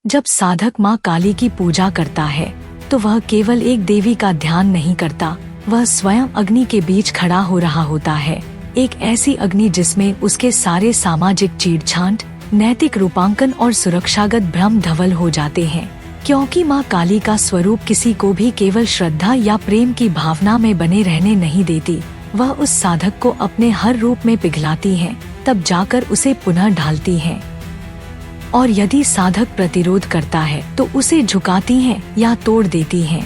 जब साधक माँ काली की पूजा करता है तो वह केवल एक देवी का ध्यान नहीं करता, वह स्वयं अग्नि के बीच खड़ा हो रहा होता है। एक ऐसी अग्नि जिसमें उसके सारे सामाजिक चीड़-छांट, नैतिक रूपांकन और सुरक्षागत भ्रम धवल हो जाते हैं। क्योंकि माँ काली का स्वरूप किसी को भी केवल श्रद्धा या प्रेम की भावना में बने रहने नहीं देती, वह उस साधक को अपने हर रूप में पिघलाती है, तब जाकर उसे पुनः ढालती है। और यदि साधक प्रतिरोध करता है तो उसे झुकाती हैं या तोड़ देती हैं।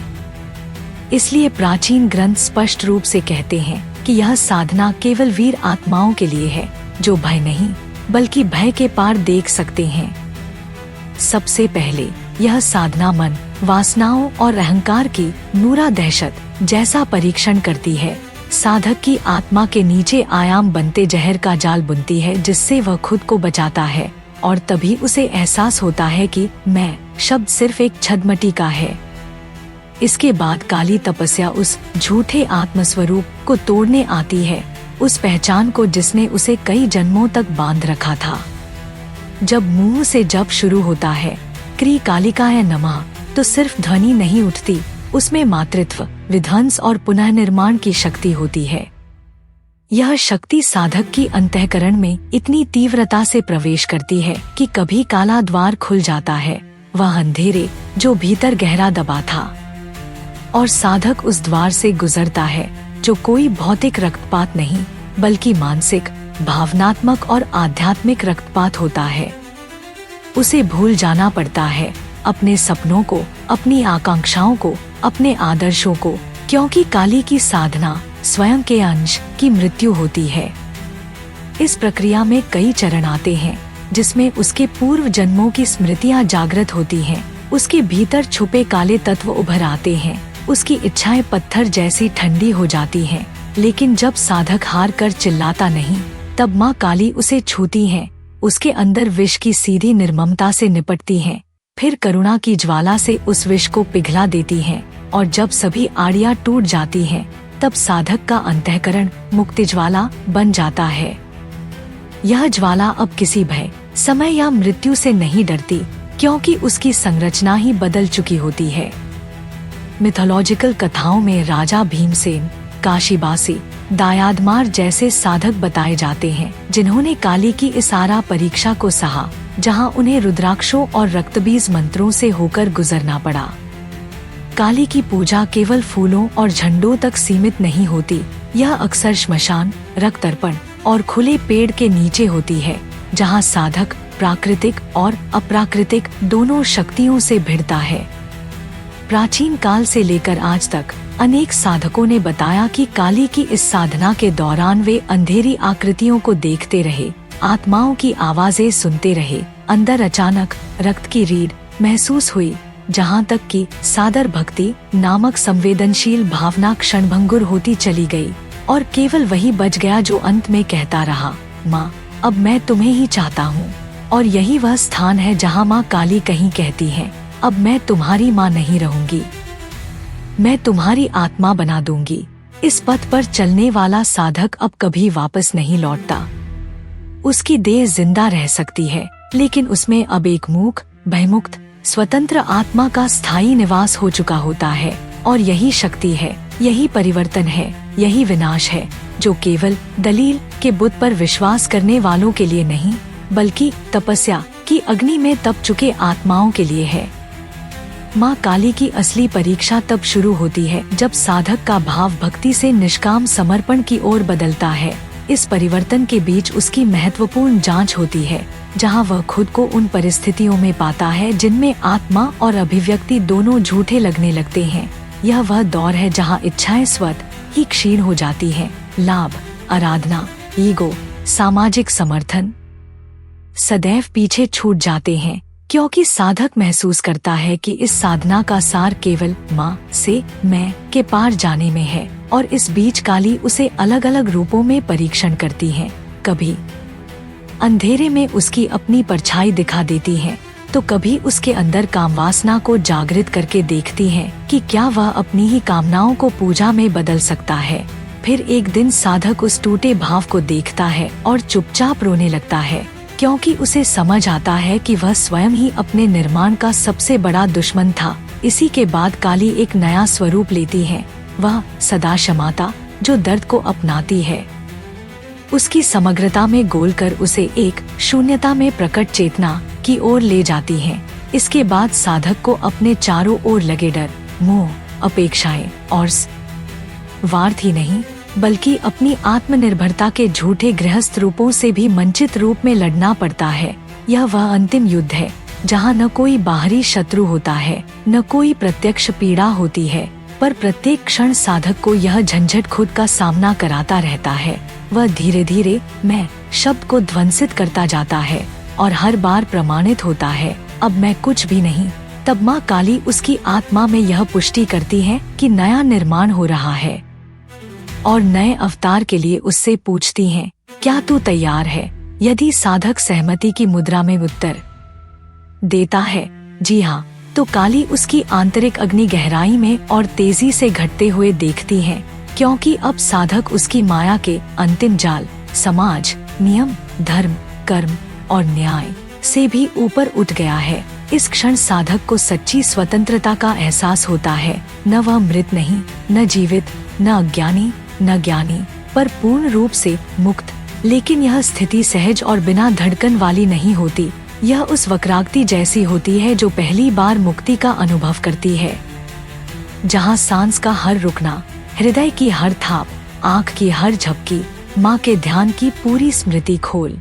इसलिए प्राचीन ग्रंथ स्पष्ट रूप से कहते हैं कि यह साधना केवल वीर आत्माओं के लिए है, जो भय नहीं बल्कि भय के पार देख सकते हैं। सबसे पहले यह साधना मन, वासनाओं और अहंकार की नूरा दहशत जैसा परीक्षण करती है। साधक की आत्मा के नीचे आयाम बनते जहर का जाल बुनती है, जिससे वह खुद को बचाता है, और तभी उसे एहसास होता है कि मैं शब्द सिर्फ एक छद्मटी का है। इसके बाद काली तपस्या उस झूठे आत्मस्वरूप को तोड़ने आती है, उस पहचान को जिसने उसे कई जन्मों तक बांध रखा था। जब मुंह से जप शुरू होता है क्री कालिकाय नमः, तो सिर्फ ध्वनि नहीं उठती, उसमें मातृत्व, विध्वंस और पुनर्निर्माण की शक्ति होती है। यह शक्ति साधक की अंतःकरण में इतनी तीव्रता से प्रवेश करती है कि कभी काला द्वार खुल जाता है, वह अंधेरे जो भीतर गहरा दबा था, और साधक उस द्वार से गुजरता है, जो कोई भौतिक रक्तपात नहीं बल्कि मानसिक, भावनात्मक और आध्यात्मिक रक्तपात होता है। उसे भूल जाना पड़ता है अपने सपनों को, अपनी आकांक्षाओं को, अपने आदर्शों को, क्योंकि काली की साधना स्वयं के अंश की मृत्यु होती है। इस प्रक्रिया में कई चरण आते हैं, जिसमें उसके पूर्व जन्मों की स्मृतियां जागृत होती हैं, उसके भीतर छुपे काले तत्व उभर आते हैं, उसकी इच्छाएं पत्थर जैसी ठंडी हो जाती हैं। लेकिन जब साधक हार कर चिल्लाता नहीं, तब माँ काली उसे छूती हैं, उसके अंदर विष की सीधी निर्ममता से निपटती हैं, फिर करुणा की ज्वाला से उस विष को पिघला देती हैं, और जब सभी आड़ियाँ टूट जाती हैं, तब साधक का अंतःकरण मुक्ति ज्वाला बन जाता है। यह ज्वाला अब किसी भय, समय या मृत्यु से नहीं डरती, क्योंकि उसकी संरचना ही बदल चुकी होती है। मिथोलॉजिकल कथाओं में राजा भीमसेन, काशीबासी, दायादमार जैसे साधक बताए जाते हैं, जिन्होंने काली की इस आरा परीक्षा को सहा, जहां उन्हें रुद्राक्षों और रक्तबीज मंत्रों से होकर गुजरना पड़ा। काली की पूजा केवल फूलों और झंडों तक सीमित नहीं होती, यह अक्सर श्मशान, रक्त अर्पण और खुले पेड़ के नीचे होती है, जहां साधक प्राकृतिक और अप्राकृतिक दोनों शक्तियों से भिड़ता है। प्राचीन काल से लेकर आज तक अनेक साधकों ने बताया कि काली की इस साधना के दौरान वे अंधेरी आकृतियों को देखते रहे, आत्माओं की आवाजें सुनते रहे, अंदर अचानक रक्त की रीढ़ महसूस हुई, जहाँ तक कि सादर भक्ति नामक संवेदनशील भावना क्षणभंगुर होती चली गई, और केवल वही बच गया जो अंत में कहता रहा, माँ अब मैं तुम्हें ही चाहता हूँ। और यही वह स्थान है जहाँ माँ काली कहीं कहती है, अब मैं तुम्हारी माँ नहीं रहूंगी, मैं तुम्हारी आत्मा बना दूंगी। इस पथ पर चलने वाला साधक अब कभी वापस नहीं लौटता। उसकी देह जिंदा रह सकती है, लेकिन उसमें अब एक मूक, भयमुक्त, स्वतंत्र आत्मा का स्थायी निवास हो चुका होता है। और यही शक्ति है, यही परिवर्तन है, यही विनाश है, जो केवल दलील के बुत पर विश्वास करने वालों के लिए नहीं, बल्कि तपस्या की अग्नि में तप चुके आत्माओं के लिए है। माँ काली की असली परीक्षा तब शुरू होती है जब साधक का भाव भक्ति से निष्काम समर्पण की ओर बदलता है। इस परिवर्तन के बीच उसकी महत्वपूर्ण जांच होती है, जहाँ वह खुद को उन परिस्थितियों में पाता है जिनमें आत्मा और अभिव्यक्ति दोनों झूठे लगने लगते हैं। यह वह दौर है जहाँ इच्छाएं स्वतः ही क्षीण हो जाती हैं, लाभ, आराधना, ईगो, सामाजिक समर्थन सदैव पीछे छूट जाते हैं, क्योंकि साधक महसूस करता है कि इस साधना का सार केवल माँ से मैं के पार जाने में है। और इस बीच काली उसे अलग अलग रूपों में परीक्षण करती है। कभी अंधेरे में उसकी अपनी परछाई दिखा देती है, तो कभी उसके अंदर कामवासना को जागृत करके देखती है कि क्या वह अपनी ही कामनाओं को पूजा में बदल सकता है। फिर एक दिन साधक उस टूटे भाव को देखता है और चुपचाप रोने लगता है। क्योंकि उसे समझ आता है कि वह स्वयं ही अपने निर्माण का सबसे बड़ा दुश्मन था। इसी के बाद काली एक नया स्वरूप लेती है, वह सदा क्षमाता जो दर्द को अपनाती है। उसकी समग्रता में गोलकर उसे एक शून्यता में प्रकट चेतना की ओर ले जाती है। इसके बाद साधक को अपने चारों ओर लगे डर, मोह, अपेक्षाएं और स्वार्थ ही नहीं बल्कि अपनी आत्मनिर्भरता के झूठे गृहस्थ रूपों से भी मंचित रूप में लड़ना पड़ता है। यह वह अंतिम युद्ध है जहाँ न कोई बाहरी शत्रु होता है, न कोई प्रत्यक्ष पीड़ा होती है, पर प्रत्येक क्षण साधक को यह झंझट खुद का सामना कराता रहता है। वह धीरे धीरे मैं शब्द को ध्वंसित करता जाता है और हर बार प्रमाणित होता है, अब मैं कुछ भी नहीं। तब माँ काली उसकी आत्मा में यह पुष्टि करती है कि नया निर्माण हो रहा है और नए अवतार के लिए उससे पूछती हैं, क्या तू तैयार है? यदि साधक सहमति की मुद्रा में उत्तर देता है, जी हाँ, तो काली उसकी आंतरिक अग्नि गहराई में और तेजी से घटते हुए देखती है, क्योंकि अब साधक उसकी माया के अंतिम जाल, समाज, नियम, धर्म, कर्म और न्याय से भी ऊपर उठ गया है। इस क्षण साधक को सच्ची स्वतंत्रता का एहसास होता है। न वह मृत नहीं, न जीवित, न अज्ञानी, न ज्ञानी, पर पूर्ण रूप से मुक्त। लेकिन यह स्थिति सहज और बिना धड़कन वाली नहीं होती। यह उस वक्राकृति जैसी होती है जो पहली बार मुक्ति का अनुभव करती है, जहाँ सांस का हर रुकना, हृदय की हर थाप, आँख की हर झपकी माँ के ध्यान की पूरी स्मृति खोल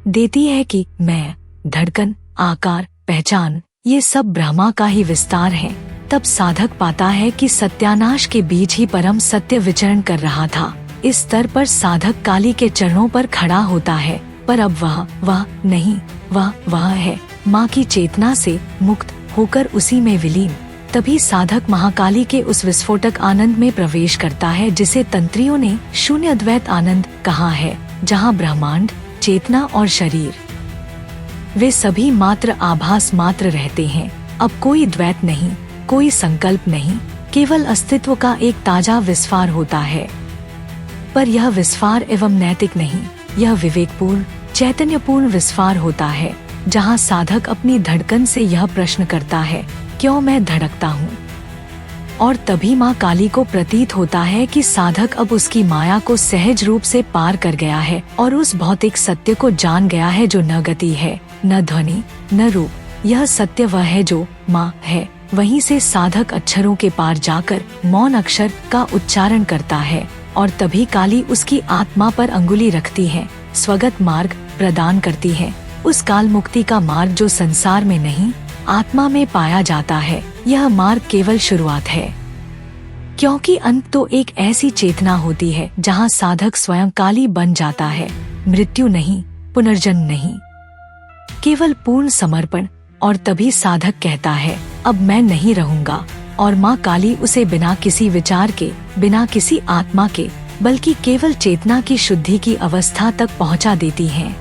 देती है कि मैं, धड़कन, आकार, पहचान, ये सब ब्रह्मा का ही विस्तार है। तब साधक पाता है कि सत्यानाश के बीच ही परम सत्य विचरण कर रहा था। इस स्तर पर साधक काली के चरणों पर खड़ा होता है, पर अब वह नहीं, वह है माँ की चेतना से मुक्त होकर उसी में विलीन। तभी साधक महाकाली के उस विस्फोटक आनंद में प्रवेश करता है जिसे तंत्रियों ने शून्य अद्वैत आनंद कहा है, जहाँ ब्रह्मांड, चेतना और शरीर वे सभी मात्र आभास मात्र रहते हैं। अब कोई द्वैत नहीं, कोई संकल्प नहीं, केवल अस्तित्व का एक ताजा विस्फार होता है। पर यह विस्फार एवं नैतिक नहीं, यह विवेकपूर्ण, चैतन्यपूर्ण विस्फार होता है, जहाँ साधक अपनी धड़कन से यह प्रश्न करता है, क्यों मैं धड़कता हूँ? और तभी माँ काली को प्रतीत होता है कि साधक अब उसकी माया को सहज रूप से पार कर गया है और उस भौतिक सत्य को जान गया है जो न गति है, न ध्वनि, न रूप। यह सत्य वह है जो माँ है। वहीं से साधक अक्षरों के पार जाकर मौन अक्षर का उच्चारण करता है और तभी काली उसकी आत्मा पर अंगुली रखती है, स्वगत मार्ग प्रदान करती है, उस काल मुक्ति का मार्ग जो संसार में नहीं, आत्मा में पाया जाता है। यह मार्ग केवल शुरुआत है, क्योंकि अंत तो एक ऐसी चेतना होती है जहाँ साधक स्वयं काली बन जाता है। मृत्यु नहीं, पुनर्जन्म नहीं, केवल पूर्ण समर्पण। और तभी साधक कहता है, अब मैं नहीं रहूंगा, और माँ काली उसे बिना किसी विचार के, बिना किसी आत्मा के, बल्कि केवल चेतना की शुद्धि की अवस्था तक पहुँचा देती है।